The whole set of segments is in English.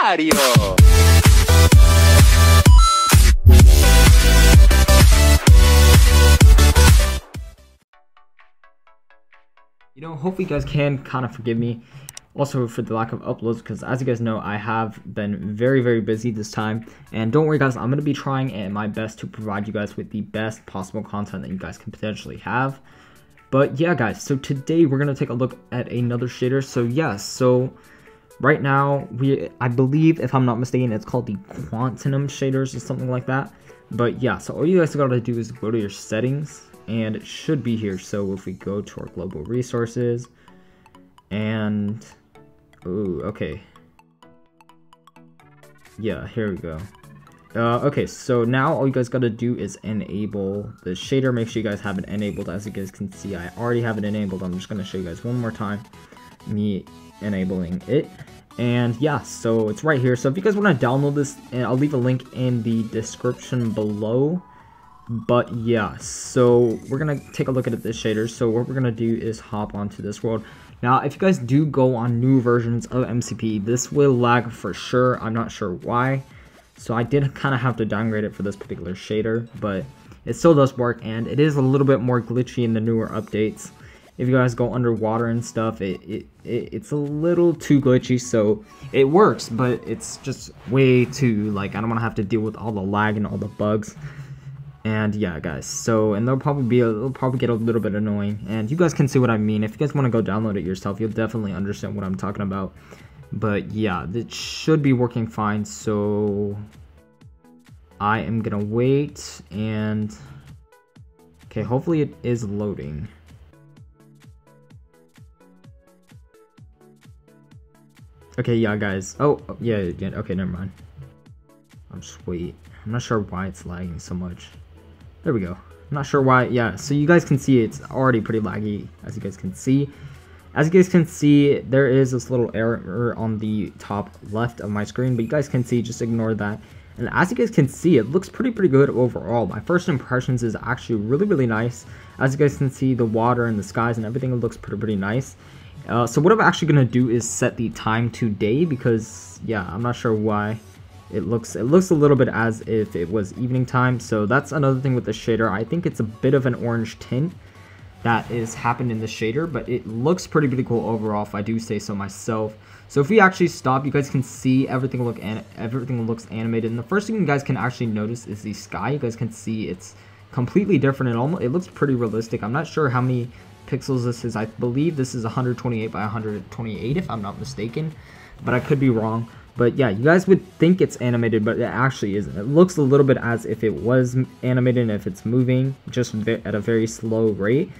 Mario! You know, hopefully you guys can kind of forgive me also for the lack of uploads, because as you guys know, I have been very busy this time. And don't worry guys, I'm going to be trying my best to provide you guys with the best possible content that you guys can potentially have. But yeah guys, so today we're going to take a look at another shader. So yeah, so right now, I believe, if I'm not mistaken, it's called the Quantauum shaders or something like that. But yeah, so all you guys gotta do is go to your settings, and it should be here. So if we go to our global resources, and ooh, okay, yeah, here we go. Okay, so now all you guys gotta do is enable the shader. Make sure you guys have it enabled. As you guys can see, I already have it enabled. I'm just gonna show you guys one more time me enabling it. And yeah, so it's right here. So if you guys want to download this, and I'll leave a link in the description below. But yeah, so we're gonna take a look at this shader. So what we're gonna do is hop onto this world. Now if you guys do go on new versions of MCP, this will lag for sure. I'm not sure why, so I did kind of have to downgrade it for this particular shader, but it still does work, and it is a little bit more glitchy in the newer updates. If you guys go underwater and stuff, it's a little too glitchy, so it works, but it's just way too, like, I don't want to have to deal with all the lag and all the bugs. And yeah guys, so, and it'll probably get a little bit annoying, and you guys can see what I mean. If you guys want to go download it yourself, you'll definitely understand what I'm talking about. But yeah, it should be working fine, so I am gonna wait, and okay, hopefully it is loading. Okay, yeah, guys. Oh, yeah, okay, never mind. I'll just wait. I'm not sure why it's lagging so much. There we go. I'm not sure why. Yeah, so you guys can see it's already pretty laggy, as you guys can see. As you guys can see, there is this little error on the top left of my screen, but you guys can see, just ignore that. And as you guys can see, it looks pretty good overall. My first impressions is actually really nice. As you guys can see, the water and the skies and everything, it looks pretty nice. So what I'm actually gonna do is set the time to day, because yeah, I'm not sure why it looks a little bit as if it was evening time. So that's another thing with the shader. I think it's a bit of an orange tint that is happened in the shader, but it looks pretty cool overall, if I do say so myself. So if we actually stop, you guys can see everything looks animated, and the first thing you guys can actually notice is the sky. You guys can see it's completely different, and it looks pretty realistic. I'm not sure how many pixels this is. I believe this is 128 by 128 if I'm not mistaken, but I could be wrong. But yeah, you guys would think it's animated, but it actually isn't. It looks a little bit as if it was animated and if it's moving just at a very slow rate,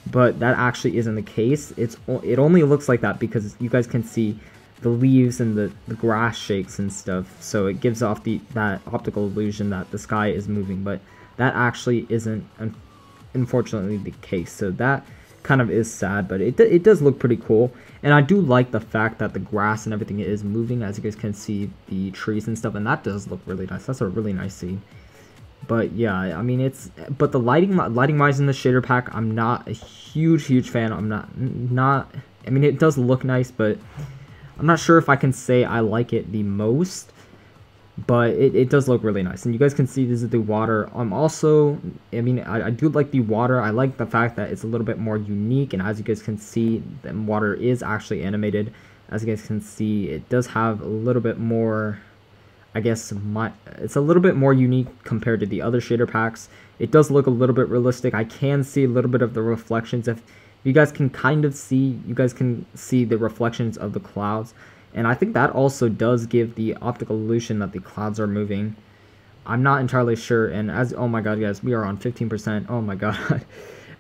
but that actually isn't the case. It only looks like that because you guys can see the leaves and the grass shakes and stuff, so it gives off that optical illusion that the sky is moving, but that actually isn't unfortunately the case. So that kind of is sad, but it does look pretty cool. And I do like the fact that the grass and everything is moving, as you guys can see the trees and stuff, and that does look really nice. That's a really nice scene. But yeah, I mean, but the lighting wise in the shader pack, I'm not a huge fan. I'm not I mean, it does look nice, but I'm not sure if I can say I like it the most. But it does look really nice, and you guys can see this is the water. Also, I mean, I do like the water. I like the fact that it's a little bit more unique, and as you guys can see, the water is actually animated. As you guys can see, it does have a little bit more, I guess, it's a little bit more unique compared to the other shader packs. It does look a little bit realistic. I can see a little bit of the reflections. If you guys can kind of see, you guys can see the reflections of the clouds. And I think that also does give the optical illusion that the clouds are moving. I'm not entirely sure. And oh my god, guys, we are on 15%. Oh my god.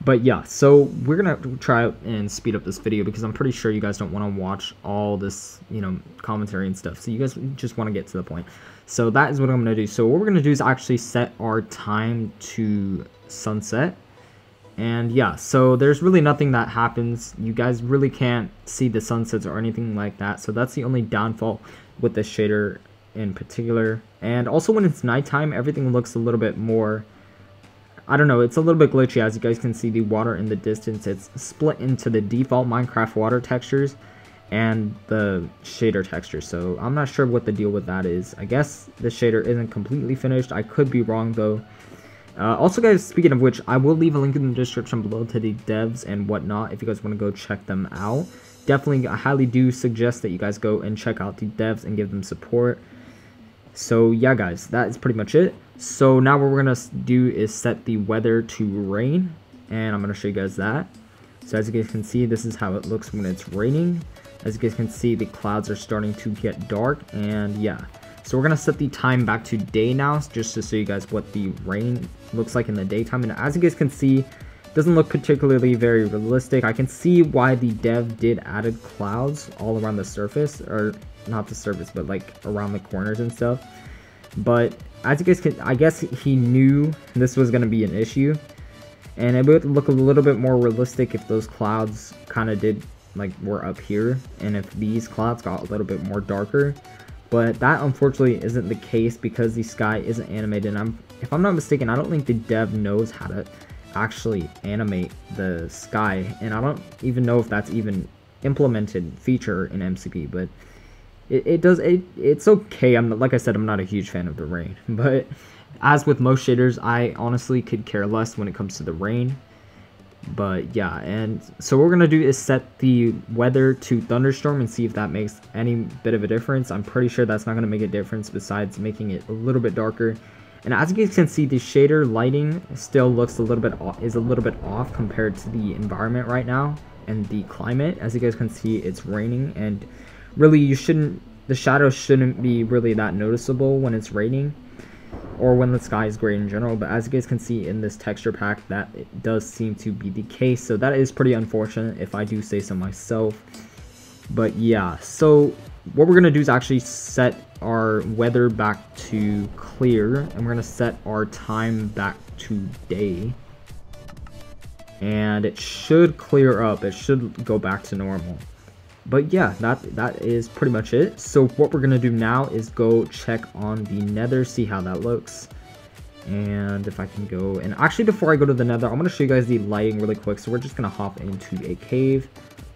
But yeah, so we're going to try and speed up this video because I'm pretty sure you guys don't want to watch all this, you know, commentary and stuff. So you guys just want to get to the point. So that is what I'm going to do. So what we're going to do is actually set our time to sunset. And yeah, so there's really nothing that happens. You guys really can't see the sunsets or anything like that. So that's the only downfall with this shader in particular. And also when it's nighttime, everything looks a little bit more, I don't know, it's a little bit glitchy. As you guys can see, the water in the distance, it's split into the default Minecraft water textures and the shader texture. So I'm not sure what the deal with that is. I guess the shader isn't completely finished. I could be wrong though. Also guys, speaking of which, I will leave a link in the description below to the devs and whatnot if you guys want to go check them out. Definitely, I highly do suggest that you guys go and check out the devs and give them support. So yeah guys, that is pretty much it. So now what we're gonna do is set the weather to rain, and I'm gonna show you guys that. So as you guys can see, this is how it looks when it's raining. As you guys can see, the clouds are starting to get dark, and yeah. So we're gonna set the time back to day now, just to show you guys what the rain looks like in the daytime. And as you guys can see, it doesn't look particularly very realistic. I can see why the dev did added clouds all around the surface, or not the surface, but like around the corners and stuff. But as you guys can, I guess he knew this was gonna be an issue, and it would look a little bit more realistic if those clouds kind of did like were up here, and if these clouds got a little bit more darker. But that unfortunately isn't the case because the sky isn't animated. And if I'm not mistaken, I don't think the dev knows how to actually animate the sky, and I don't even know if that's even implemented feature in MCP. But it's okay. Like I said, I'm not a huge fan of the rain, but as with most shaders, I honestly could care less when it comes to the rain. But yeah, and so what we're gonna do is set the weather to thunderstorm and see if that makes any bit of a difference. I'm pretty sure that's not gonna make a difference besides making it a little bit darker. And as you guys can see, the shader lighting still looks a little bit off compared to the environment right now and the climate. As you guys can see, it's raining, and really the shadows shouldn't be really that noticeable when it's raining or when the sky is gray in general. But as you guys can see in this texture pack, that it does seem to be the case. So that is pretty unfortunate if I do say so myself. But yeah, so what we're gonna do is actually set our weather back to clear, and we're gonna set our time back to day, and it should clear up. It should go back to normal. But yeah, that is pretty much it. So what we're gonna do now is go check on the Nether, see how that looks. And if I can go, and actually before I go to the Nether, I'm gonna show you guys the lighting really quick. So we're just gonna hop into a cave.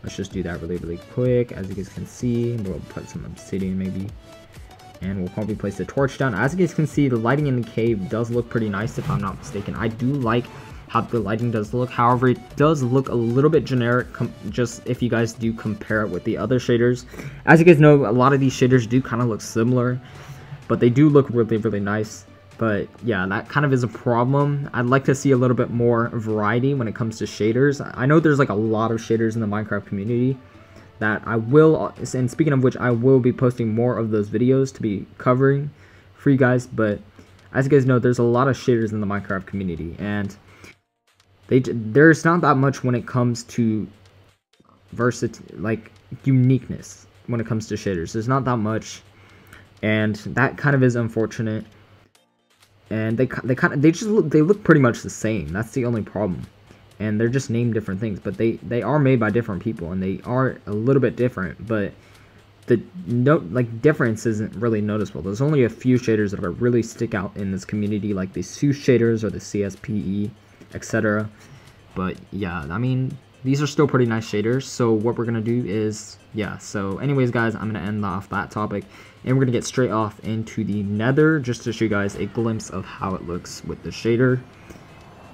Let's just do that really quick. As you guys can see, we'll put some obsidian maybe, and we'll probably place the torch down. As you guys can see, the lighting in the cave does look pretty nice if I'm not mistaken. I do like how the lighting does look. However, it does look a little bit generic, just if you guys do compare it with the other shaders. As you guys know, a lot of these shaders do kind of look similar, but they do look really nice. But yeah, that kind of is a problem. I'd like to see a little bit more variety when it comes to shaders. I know there's like a lot of shaders in the Minecraft community that I will, and speaking of which, I will be posting more of those videos to be covering for you guys. But as you guys know, there's a lot of shaders in the Minecraft community, and there's not that much when it comes to uniqueness when it comes to shaders. There's not that much, and that kind of is unfortunate. And they look pretty much the same. That's the only problem. And they're just named different things, but they are made by different people, and they are a little bit different. But the difference isn't really noticeable. There's only a few shaders that really stick out in this community, like the Sue shaders or the CSPE, etc. But yeah, I mean, these are still pretty nice shaders. So what we're gonna do is, yeah, so anyways guys, I'm gonna end off that topic, and we're gonna get straight off into the Nether just to show you guys a glimpse of how it looks with the shader.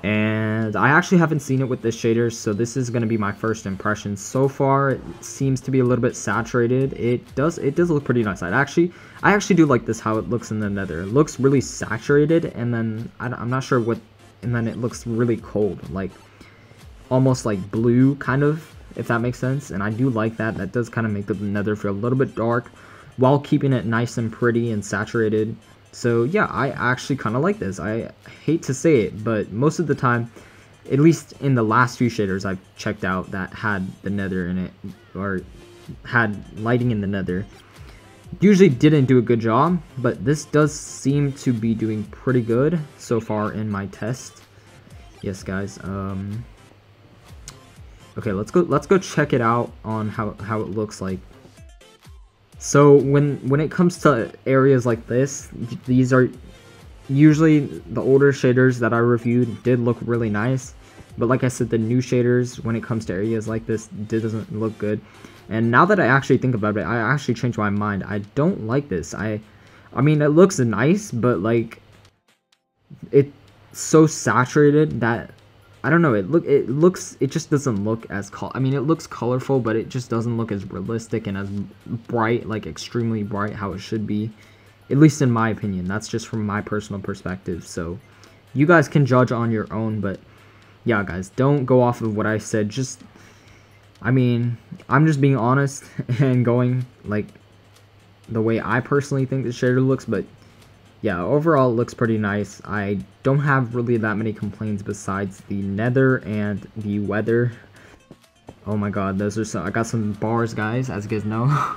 And I actually haven't seen it with this shader, so this is gonna be my first impression. So far it seems to be a little bit saturated. It does look pretty nice. I actually do like this, how it looks in the Nether. It looks really saturated, and then I'm not sure what, and then it looks really cold, like almost like blue kind of, if that makes sense. And I do like that. That does kind of make the Nether feel a little bit dark while keeping it nice and pretty and saturated. So yeah, I actually kind of like this. I hate to say it, but most of the time, at least in the last few shaders I've checked out that had the Nether in it, or had lighting in the Nether, usually didn't do a good job. But this does seem to be doing pretty good so far in my test. Yes guys, okay, let's go check it out on how it looks like. So when it comes to areas like this, these are usually the older shaders that I reviewed did look really nice. But like I said, the new shaders, when it comes to areas like this, doesn't look good. And now that I actually think about it, I actually changed my mind. I don't like this. I mean, it looks nice, but like, it's so saturated that, I don't know, it just doesn't look as I mean, it looks colorful, but it just doesn't look as realistic and as bright, like extremely bright how it should be. At least in my opinion. That's just from my personal perspective. So you guys can judge on your own, but yeah, guys, don't go off of what I said. Just, I mean, I'm just being honest and going like the way I personally think the shader looks, but yeah, overall it looks pretty nice. I don't have really that many complaints besides the nether and the weather. Oh my god, those are I got some bars, guys, as you guys know.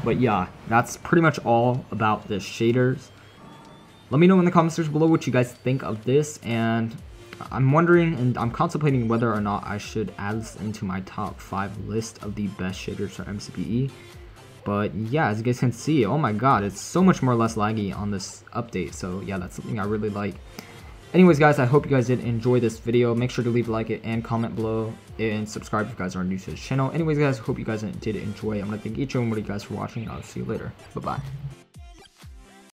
But yeah, that's pretty much all about the shaders. Let me know in the comments section below what you guys think of this, and I'm wondering and I'm contemplating whether or not I should add this into my top 5 list of the best shaders for MCPE. But yeah, as you guys can see, oh my god, it's so much more less laggy on this update. So yeah, that's something I really like. Anyways, guys, I hope you guys did enjoy this video. Make sure to leave a like and comment below and subscribe if you guys are new to this channel. Anyways, guys, hope you guys did enjoy. I'm going to thank each and one of you guys for watching. I'll see you later. Bye-bye.